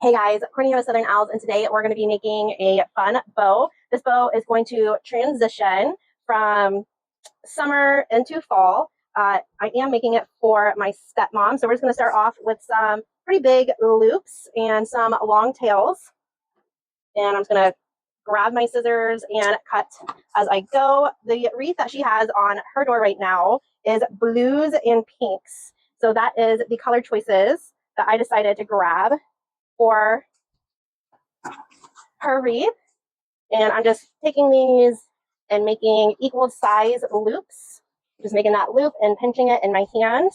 Hey guys, Courtney here with Southern Owls, and today we're going to be making a fun bow. This bow is going to transition from summer into fall. I am making it for my stepmom, so we're just going to start off with some pretty big loops and some long tails. And I'm just going to grab my scissors and cut as I go. The wreath that she has on her door right now is blues and pinks. So that is the color choices that I decided to grab for her wreath. And I'm just taking these and making equal size loops. Just making that loop and pinching it in my hand.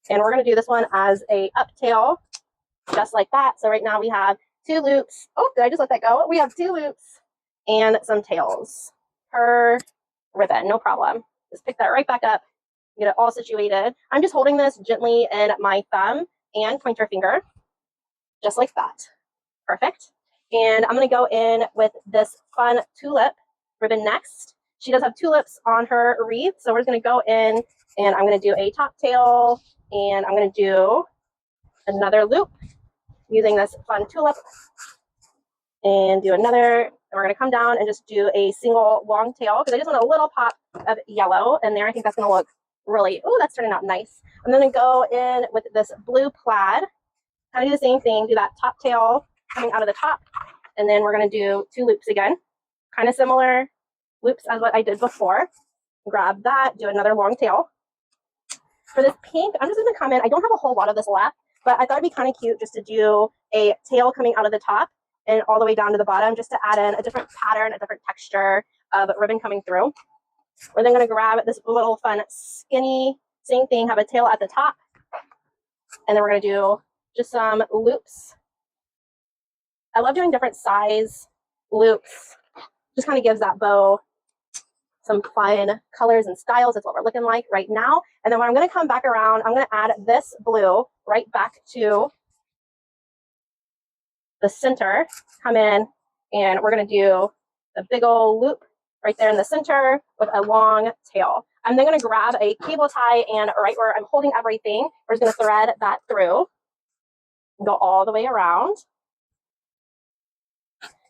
And we're going to do this one as a uptail, just like that. So right now we have two loops. Oh, did I just let that go? We have two loops and some tails per ribbon. No problem. Just pick that right back up, get it all situated. I'm just holding this gently in my thumb and pointer finger, just like that. Perfect. And I'm going to go in with this fun tulip ribbon next. She does have tulips on her wreath, so we're just going to go in and I'm going to do a top tail, and I'm going to do another loop using this fun tulip and do another. And we're going to come down and just do a single long tail because I just want a little pop of yellow in there. I think that's going to look really, oh, that's turning out nice. I'm going to go in with this blue plaid, kind of do the same thing, do that top tail coming out of the top, and then we're going to do two loops again, kind of similar loops as what I did before. Grab that, do another long tail. For this pink, I'm just going to come in. I don't have a whole lot of this left, but I thought it'd be kind of cute just to do a tail coming out of the top and all the way down to the bottom, just to add in a different pattern, a different texture of ribbon coming through. We're then going to grab this little fun skinny, same thing, have a tail at the top, and then we're going to do just some loops. I love doing different size loops. Just kind of gives that bow some fun colors and styles. That's what we're looking like right now. And then when I'm going to come back around, I'm going to add this blue right back to the center. Come in, and we're going to do a big old loop right there in the center with a long tail. I'm then going to grab a cable tie, and right where I'm holding everything, we're just going to thread that through and go all the way around.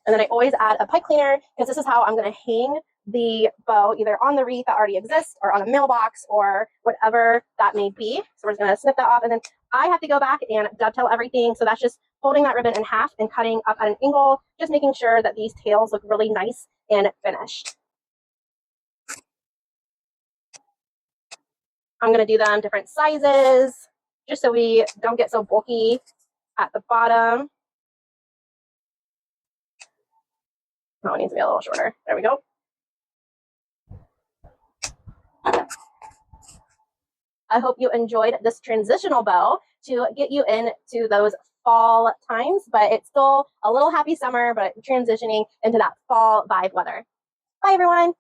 And then I always add a pipe cleaner because this is how I'm going to hang the bow, either on the wreath that already exists or on a mailbox or whatever that may be. So we're just going to snip that off, and then I have to go back and dovetail everything. So that's just folding that ribbon in half and cutting up at an angle, just making sure that these tails look really nice and finished. I'm going to do them different sizes just so we don't get so bulky at the bottom. Oh, it needs to be a little shorter. There we go. I hope you enjoyed this transitional bow to get you into those fall times, but it's still a little happy summer, but transitioning into that fall vibe weather. Bye, everyone.